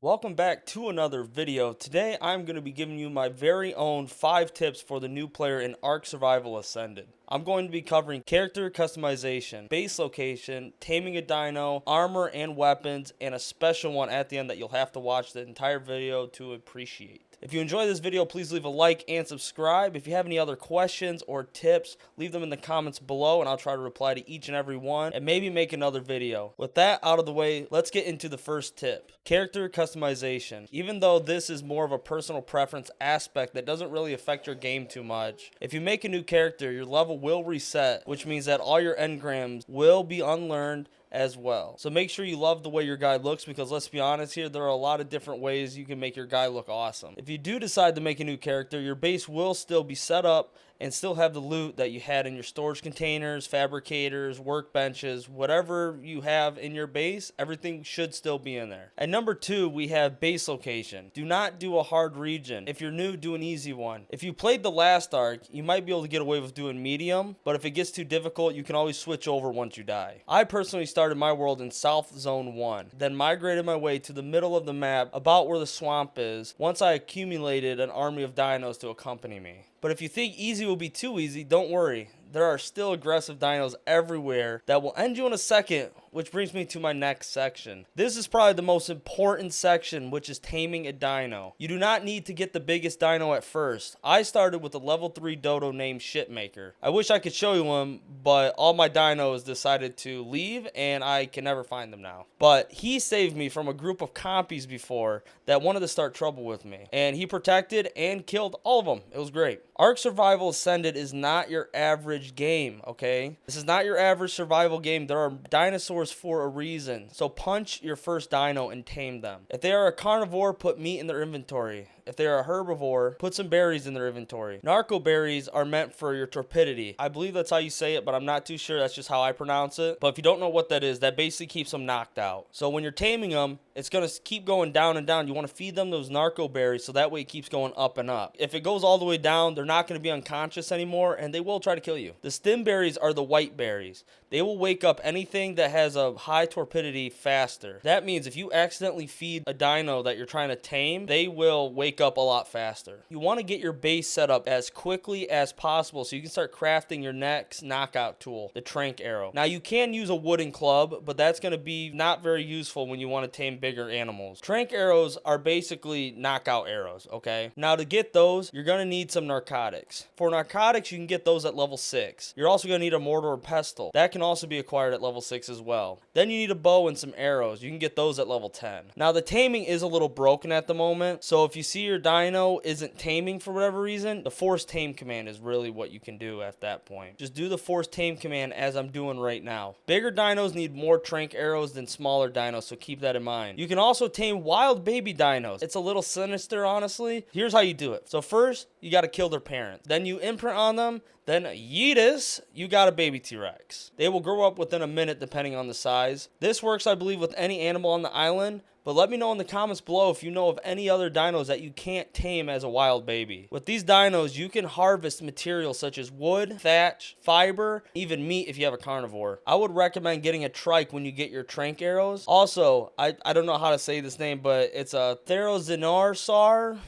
Welcome back to another video. Today I'm going to be giving you my very own 5 tips for the new player in ARK Survival Ascended. I'm going to be covering character customization, base location, taming a dino, armor and weapons, and a special one at the end that you'll have to watch the entire video to appreciate. If you enjoy this video, please leave a like and subscribe. If you have any other questions or tips, leave them in the comments below and I'll try to reply to each and every one and maybe make another video. With that out of the way, let's get into the first tip. Character customization. Even though this is more of a personal preference aspect that doesn't really affect your game too much, if you make a new character, your level will reset, which means that all your engrams will be unlearned as well. So make sure you love the way your guy looks, because let's be honest here, there are a lot of different ways you can make your guy look awesome. If you do decide to make a new character, your base will still be set up and still have the loot that you had in your storage containers, fabricators, workbenches, whatever you have in your base, everything should still be in there. And number 2, we have base location. Do not do a hard region. If you're new, do an easy one. If you played the last ARK, you might be able to get away with doing medium, but if it gets too difficult, you can always switch over once you die. I personally started my world in South Zone 1, then migrated my way to the middle of the map, about where the swamp is, once I accumulated an army of dinos to accompany me. But if you think easy will be too easy, don't worry. There are still aggressive dinos everywhere that will end you in a second, which brings me to my next section. This is probably the most important section, which is taming a dino. You do not need to get the biggest dino at first. I started with a level 3 dodo named Shitmaker. I wish I could show you him, but all my dinos decided to leave and I can never find them now. But he saved me from a group of compies before that wanted to start trouble with me, and he protected and killed all of them. It was great. ARK Survival Ascended is not your average game, okay? This is not your average survival game. There are dinosaurs for a reason. So punch your first dino and tame them. If they are a carnivore, put meat in their inventory. If they are a herbivore, put some berries in their inventory. Narco berries are meant for your torpidity. I believe that's how you say it, but I'm not too sure. That's just how I pronounce it. But if you don't know what that is, that basically keeps them knocked out. So when you're taming them, it's going to keep going down and down. You want to feed them those narco berries so that way it keeps going up and up. If it goes all the way down, they're not going to be unconscious anymore and they will try to kill you. The stim berries are the white berries. They will wake up anything that has a high torpidity faster. That means if you accidentally feed a dino that you're trying to tame, they will wake up a lot faster. You want to get your base set up as quickly as possible so you can start crafting your next knockout tool, the trank arrow. Now you can use a wooden club, but that's going to be not very useful when you want to tame bigger animals. Trank arrows are basically knockout arrows, okay? Now to get those, you're going to need some narcotics. For narcotics, you can get those at level 6. You're also going to need a mortar or pestle. That can also be acquired at level 6 as well. Then you need a bow and some arrows. You can get those at level 10. Now the taming is a little broken at the moment, so if you see your dino isn't taming for whatever reason, the force tame command is really what you can do at that point. Just do the force tame command as I'm doing right now. Bigger dinos need more trank arrows than smaller dinos, so keep that in mind. You can also tame wild baby dinos. It's a little sinister, honestly. Here's how you do it. So first, you got to kill their parents. Then you imprint on them. Then yeetus, you got a baby T-Rex. They will grow up within a minute depending on the size. This works, I believe, with any animal on the island, but let me know in the comments below if you know of any other dinos that you can't tame as a wild baby. With these dinos, you can harvest materials such as wood, thatch, fiber, even meat if you have a carnivore. I would recommend getting a trike when you get your trank arrows. Also, I don't know how to say this name, but it's a Theroxinarsar.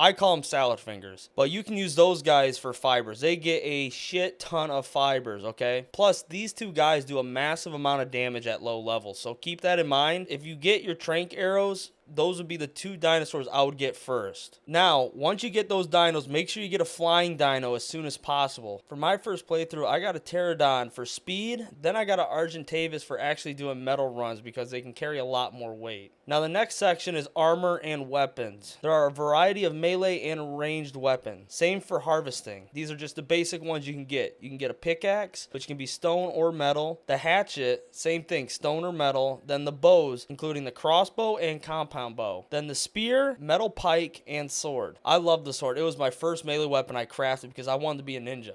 I call them salad fingers, but you can use those guys for fibers. They get a shit ton of fibers, okay? Plus, these two guys do a massive amount of damage at low levels, so keep that in mind. If you get your trank arrows, those would be the 2 dinosaurs I would get first. Now, once you get those dinos, make sure you get a flying dino as soon as possible. For my first playthrough, I got a Pterodon for speed, then I got an Argentavis for actually doing metal runs because they can carry a lot more weight. Now, the next section is armor and weapons. There are a variety of melee and ranged weapons. Same for harvesting. These are just the basic ones you can get. You can get a pickaxe, which can be stone or metal. The hatchet, same thing, stone or metal. Then the bows, including the crossbow and compound bow. Then the spear, metal pike, and sword. I love the sword. It was my first melee weapon I crafted because I wanted to be a ninja.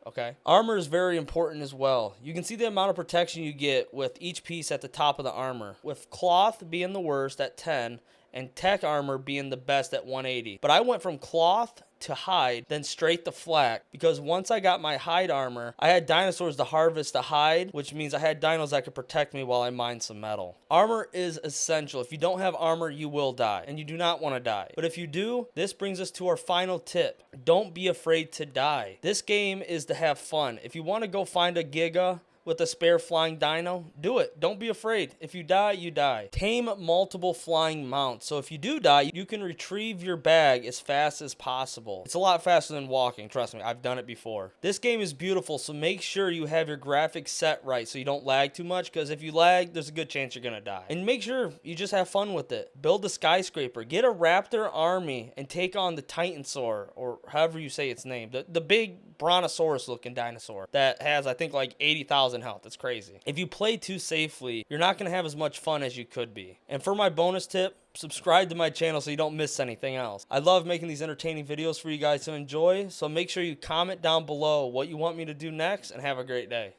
Okay. Armor is very important as well. You can see the amount of protection you get with each piece at the top of the armor, with cloth being the worst at 10 and tech armor being the best at 180. But I went from cloth to hide, then straight to flak, because once I got my hide armor, I had dinosaurs to harvest to hide, which means I had dinos that could protect me while I mined some metal. Armor is essential. If you don't have armor, you will die, and you do not want to die. But if you do, this brings us to our final tip. Don't be afraid to die. This game is to have fun. If you want to go find a Giga with a spare flying dino, do it. Don't be afraid. If you die, you die. Tame multiple flying mounts. So if you do die, you can retrieve your bag as fast as possible. It's a lot faster than walking. Trust me, I've done it before. This game is beautiful, so make sure you have your graphics set right so you don't lag too much, because if you lag, there's a good chance you're gonna die. And make sure you just have fun with it. Build a skyscraper. Get a raptor army and take on the Titanosaur, or however you say its name. The big brontosaurus looking dinosaur that has, I think, like 80,000 health. It's crazy. If you play too safely, you're not going to have as much fun as you could be. And for my bonus tip, subscribe to my channel so you don't miss anything else. I love making these entertaining videos for you guys to enjoy, so make sure you comment down below what you want me to do next, and have a great day.